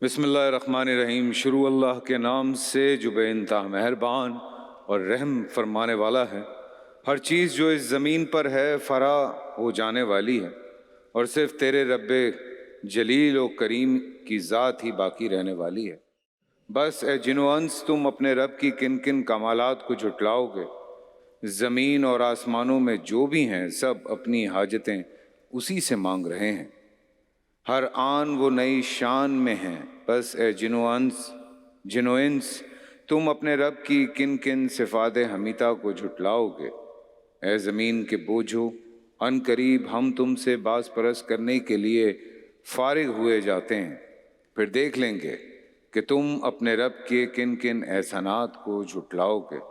बिस्मिल्लाहिर्रहमानिर्रहीम। शुरू अल्लाह के नाम से जो बेइंतहा मेहरबान और रहम फरमाने वाला है। हर चीज़ जो इस ज़मीन पर है फरा हो जाने वाली है और सिर्फ तेरे रब्बे जलील और करीम की ज़ात ही बाकी रहने वाली है। बस ए जिनो अंस तुम अपने रब की किन किन कमालात को झुटलाओगे। ज़मीन और आसमानों में जो भी हैं सब अपनी हाजतें उसी से मांग रहे हैं। हर आन वो नई शान में हैं। बस ए जिनो इंस तुम अपने रब की किन किन सिफ़ात हमीदा को झुटलाओगे। ए ज़मीन के बोझो अन करीब हम तुमसे बास परस करने के लिए फारिग हुए जाते हैं। फिर देख लेंगे कि तुम अपने रब के किन किन एहसानात को झुटलाओगे।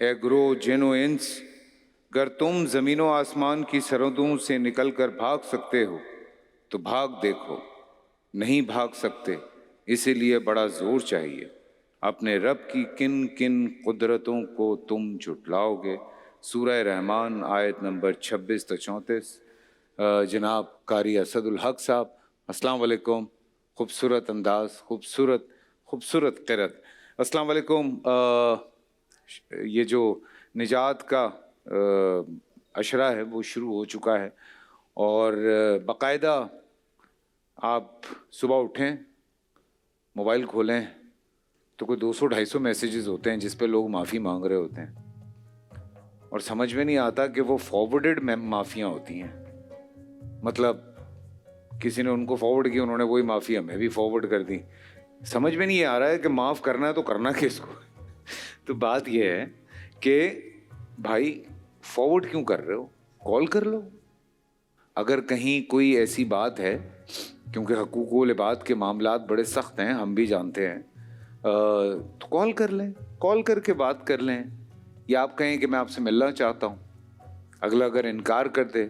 ए ग्रो जिनो इंस, अगर तुम ज़मीनों आसमान की सरहदों से निकल कर भाग सकते हो तो भाग देखो, नहीं भाग सकते इसीलिए बड़ा ज़ोर चाहिए। अपने रब की किन किन कुदरतों को तुम झुटलाओगे। सूरह रहमान आयत नंबर 26 से 34। जनाब कारी असदुल हक साहब, अस्सलाम वालेकुम। खूबसूरत अंदाज, खूबसूरत क़िरत। अस्सलाम वालेकुम। ये जो निजात का अशरा है वो शुरू हो चुका है और बाकायदा आप सुबह उठें, मोबाइल खोलें तो कोई 200-250 मैसेजेस होते हैं जिस पे लोग माफ़ी मांग रहे होते हैं और समझ में नहीं आता कि वो फॉरवर्डेड माफ़ियाँ होती हैं। मतलब किसी ने उनको फॉरवर्ड किया, उन्होंने वही माफ़ी हमें भी फॉरवर्ड कर दी। समझ में नहीं आ रहा है कि माफ़ करना है तो करना किसको। तो बात यह है कि भाई फॉरवर्ड क्यों कर रहे हो, कॉल कर लो। अगर कहीं कोई ऐसी बात है, क्योंकि हकूक़ुल इबाद के मामलात बड़े सख्त हैं, हम भी जानते हैं, तो कॉल कर लें, कॉल करके बात कर लें। या आप कहें कि मैं आपसे मिलना चाहता हूँ, अगला अगर इनकार कर दे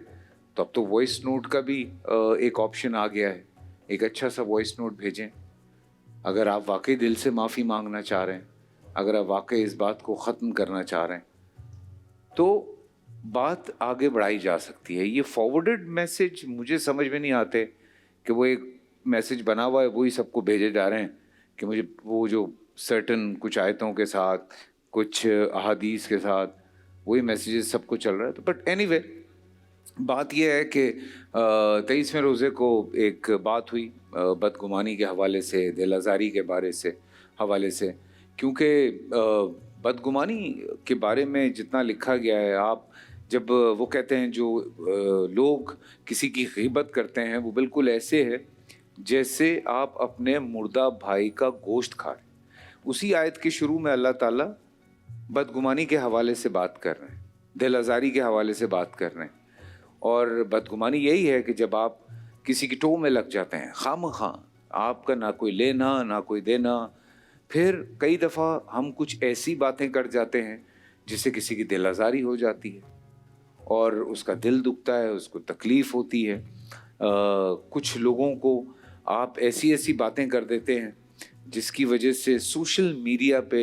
तो अब तो वॉइस नोट का भी एक ऑप्शन आ गया है। एक अच्छा सा वॉइस नोट भेजें अगर आप वाकई दिल से माफ़ी मांगना चाह रहे हैं, अगर आप वाकई इस बात को ख़त्म करना चाह रहे हैं तो बात आगे बढ़ाई जा सकती है। ये फॉरवर्डेड मैसेज मुझे समझ में नहीं आते कि वो एक मैसेज बना हुआ है वही सबको भेजे जा रहे हैं कि मुझे वो जो सर्टन कुछ आयतों के साथ, कुछ अहादीस के साथ वही मैसेजेस सबको चल रहा है। तो बट एनीवे, बात यह है कि 23वें रोज़े को एक बात हुई बदगुमानी के हवाले से, दिल आज़ारी के बारे से हवाले से, क्योंकि बदगुमानी के बारे में जितना लिखा गया है, आप जब वो कहते हैं जो लोग किसी की ग़ीबत करते हैं वो बिल्कुल ऐसे है जैसे आप अपने मुर्दा भाई का गोश्त खा रहे हैं। उसी आयत के शुरू में अल्लाह ताला बदगुमानी के हवाले से बात कर रहे हैं, दिल आज़ारी के हवाले से बात कर रहे हैं। और बदगुमानी यही है कि जब आप किसी की टोह में लग जाते हैं खामख़ा, आपका ना कोई लेना ना कोई देना। फिर कई दफ़ा हम कुछ ऐसी बातें कर जाते हैं जिससे किसी की दिल आज़ारी हो जाती है और उसका दिल दुखता है, उसको तकलीफ़ होती है। कुछ लोगों को आप ऐसी ऐसी बातें कर देते हैं जिसकी वजह से सोशल मीडिया पे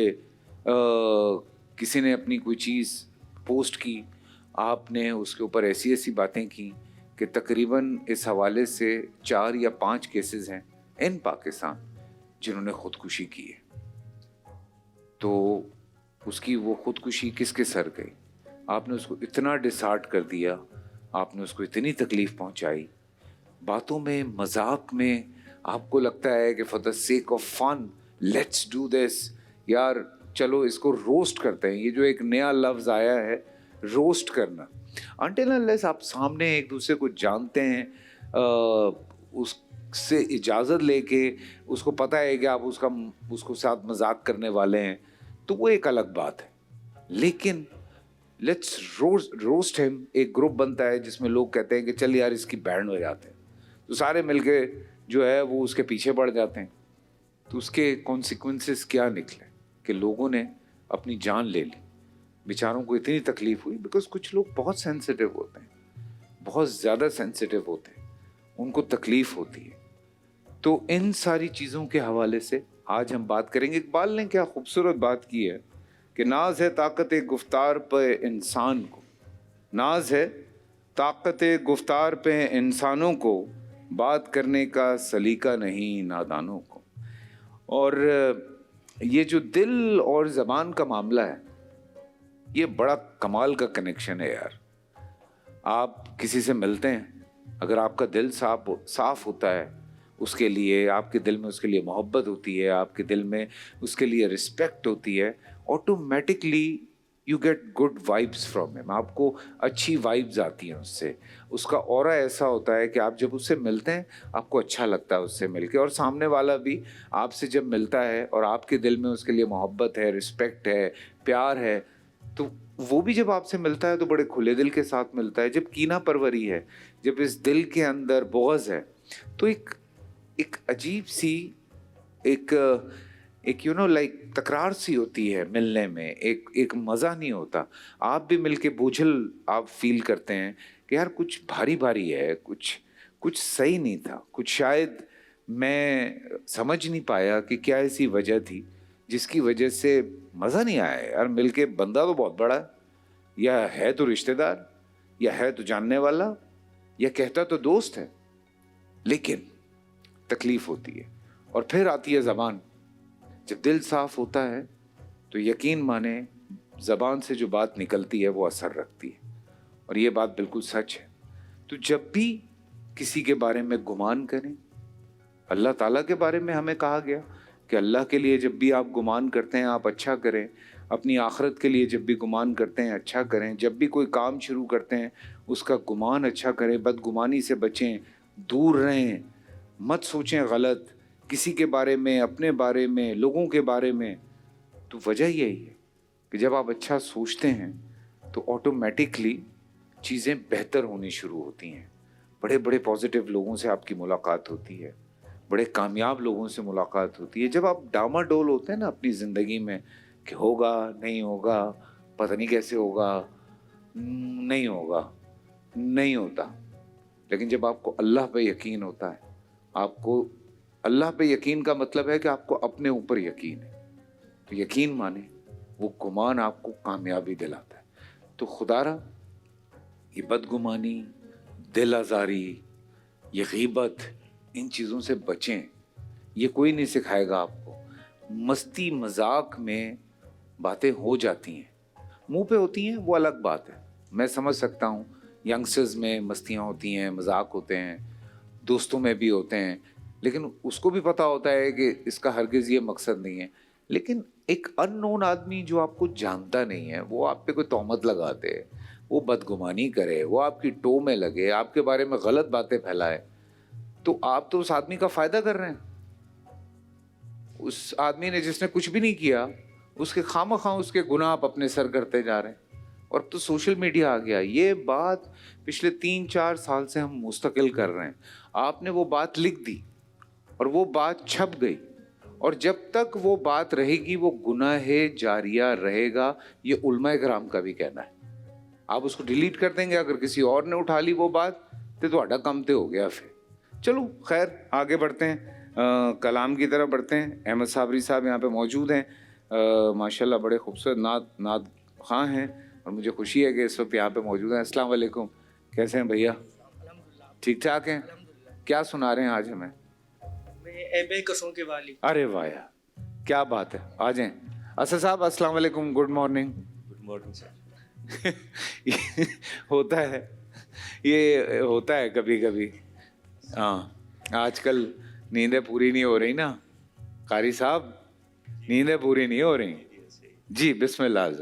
किसी ने अपनी कोई चीज़ पोस्ट की, आपने उसके ऊपर ऐसी ऐसी बातें की कि तकरीबन इस हवाले से 4 या 5 केसेस हैं इन पाकिस्तान जिन्होंने ख़ुदकुशी की है। तो उसकी वो ख़ुदकुशी किसके सर गई? आपने उसको इतना डिसहार्ट कर दिया, आपने उसको इतनी तकलीफ़ पहुंचाई, बातों में, मजाक में आपको लगता है कि for the sake of fun let's do this, यार चलो इसको रोस्ट करते हैं। ये जो एक नया लफ्ज़ आया है रोस्ट करना, अनटिल अनलेस आप सामने एक दूसरे को जानते हैं, उससे इजाज़त लेके उसको पता है कि आप उसको साथ मजाक करने वाले हैं तो वो एक अलग बात है। लेकिन लेट्स रोस्ट हिम, एक ग्रुप बनता है जिसमें लोग कहते हैं कि चल यार इसकी बैंड हो जाते हैं, तो सारे मिलके जो है वो उसके पीछे बढ़ जाते हैं। तो उसके कॉन्सिक्वेंसेस क्या निकले कि लोगों ने अपनी जान ले ली। बेचारों को इतनी तकलीफ़ हुई बिकॉज कुछ लोग बहुत सेंसिटिव होते हैं, बहुत ज़्यादा सेंसिटिव होते हैं, उनको तकलीफ़ होती है। तो इन सारी चीज़ों के हवाले से आज हम बात करेंगे। इकबाल ने क्या खूबसूरत बात की है कि नाज है ताकत गुफ्तार पे इंसान को, नाज है ताकत गुफ्तार पे इंसानों को, बात करने का सलीका नहीं नादानों को। اور یہ جو دل اور زبان کا معاملہ ہے یہ بڑا کمال کا کنیکشن ہے یار. آپ کسی سے ملتے ہیں, اگر آپ کا دل صاف ہوتا ہے اس کے لیے, آپ کے دل میں اس کے لیے محبت ہوتی ہے, آپ کے دل میں اس کے لیے رسپیکٹ ہوتی ہے, automatically you get good vibes from ہم. آپ کو اچھی وائبز آتی ہیں اس سے. اس کا اورا ایسا ہوتا ہے کہ آپ جب اس سے ملتے ہیں آپ کو اچھا لگتا ہے اس سے مل کے, اور سامنے والا بھی آپ سے جب ملتا ہے اور آپ کے دل میں اس کے لیے محبت ہے, رسپیکٹ ہے, پیار ہے, تو وہ بھی جب آپ سے ملتا ہے تو بڑے کھلے دل کے ساتھ ملتا ہے. جب کینہ پروری ہے, جب اس دل کے اندر بغض ہے, تو ایک عجیب سی ایک لائک تکرار سی ہوتی ہے ملنے میں, ایک مزہ نہیں ہوتا. آپ بھی مل کے بوجھل آپ فیل کرتے ہیں کہ یار کچھ بھاری بھاری ہے, کچھ صحیح نہیں تھا, کچھ شاید میں سمجھ نہیں پایا کہ کیا ایسی وجہ تھی جس کی وجہ سے مزہ نہیں آیا یار مل کے. بندہ تو بہت بڑا ہے, یا ہے تو رشتہ دار, یا ہے تو جاننے والا, یا کہتا تو دوست ہے, لیکن تکلیف ہوتی ہے. اور پھر آتی ہے زبان. جب دل صاف ہوتا ہے تو یقین مانے زبان سے جو بات نکلتی ہے وہ اثر رکھتی ہے, اور یہ بات بالکل سچ ہے. تو جب بھی کسی کے بارے میں گمان کریں, اللہ تعالیٰ کے بارے میں ہمیں کہا گیا کہ اللہ کے لیے جب بھی آپ گمان کرتے ہیں آپ اچھا کریں, اپنی آخرت کے لیے جب بھی گمان کرتے ہیں اچھا کریں, جب بھی کوئی کام شروع کرتے ہیں اس کا گمان اچھا کریں, بدگمانی سے بچیں, دور رہیں, مت سوچیں غلط کسی کے بارے میں, اپنے بارے میں, لوگوں کے بارے میں. تو وجہ یہی ہے کہ جب آپ اچھا سوچتے ہیں تو آٹومیٹکلی چیزیں بہتر ہونی شروع ہوتی ہیں. بڑے بڑے پازیٹیو لوگوں سے آپ کی ملاقات ہوتی ہے, بڑے کامیاب لوگوں سے ملاقات ہوتی ہے. جب آپ ڈاما ڈول ہوتے ہیں نا اپنی زندگی میں کہ ہوگا نہیں ہوگا, پتہ نہیں کیسے ہوگا, نہیں ہوگا, نہیں ہوتا, لیکن جب آپ کو اللہ پہ یقین ہوتا ہے, آپ کو اللہ پہ یقین کا مطلب ہے کہ آپ کو اپنے اوپر یقین ہے, تو یقین مانے وہ گمان آپ کو کامیابی دلاتا ہے. تو خدا را یہ بدگمانی, دل آزاری, یہ غیبت, ان چیزوں سے بچیں. یہ کوئی نہیں سکھائے گا آپ کو. مستی مذاق میں باتیں ہو جاتی ہیں, منہ پہ ہوتی ہیں وہ الگ بات ہے, میں سمجھ سکتا ہوں. ینگسٹرز میں مستیاں ہوتی ہیں, مذاق ہوتے ہیں, دوستوں میں بھی ہوتے ہیں, لیکن اس کو بھی پتا ہوتا ہے کہ اس کا ہرگز یہ مقصد نہیں ہے. لیکن ایک ان نون آدمی جو آپ کو جانتا نہیں ہے وہ آپ پہ کوئی تہمت لگا دے, وہ بدگمانی کرے, وہ آپ کی ٹو میں لگے, آپ کے بارے میں غلط باتیں پھیلائے, تو آپ تو اس آدمی کا فائدہ کر رہے ہیں. اس آدمی نے جس نے کچھ بھی نہیں کیا اس کے خواہ اس کے گناہ آپ اپنے سر کرتے جا رہے ہیں. اور اب تو سوشل میڈیا آ گیا. یہ بات پچھلے 3-4 سال سے ہم مستقل کر رہے ہیں. آپ نے وہ بات لکھ دی اور وہ بات چھپ گئی, اور جب تک وہ بات رہے گی وہ گناہ جاریہ رہے گا. یہ علماء کرام کا بھی کہنا ہے. آپ اس کو ڈیلیٹ کر دیں گے, اگر کسی اور نے اٹھا لی وہ بات تو تہاڈا کم تے ہو گیا. پھر چلو خیر آگے بڑھتے ہیں, کلام کی طرف بڑھتے ہیں. احمد صابری صاحب یہاں پہ موجود ہیں, ماشاءاللہ بڑے خوبصورت نعت خواں ہیں, اور مجھے خوشی ہے کہ اس وقت یہاں پہ موجود ہیں. السلام علیکم, کیسے ہیں بھیا؟ ٹھیک ٹھاک ہیں. کیا سنا رہے ہیں آج ہمیں؟ اے قصوں کے والی. ارے واہ, کیا بات ہے, آ جائیں. اسد صاحب السلام علیکم, good morning. Good morning sir. ہوتا ہے, یہ ہوتا ہے کبھی کبھی. ہاں, آج کل نیندیں پوری نہیں ہو رہی نا قاری صاحب, نیندیں پوری نہیں ہو رہی. جی بسم اللہ.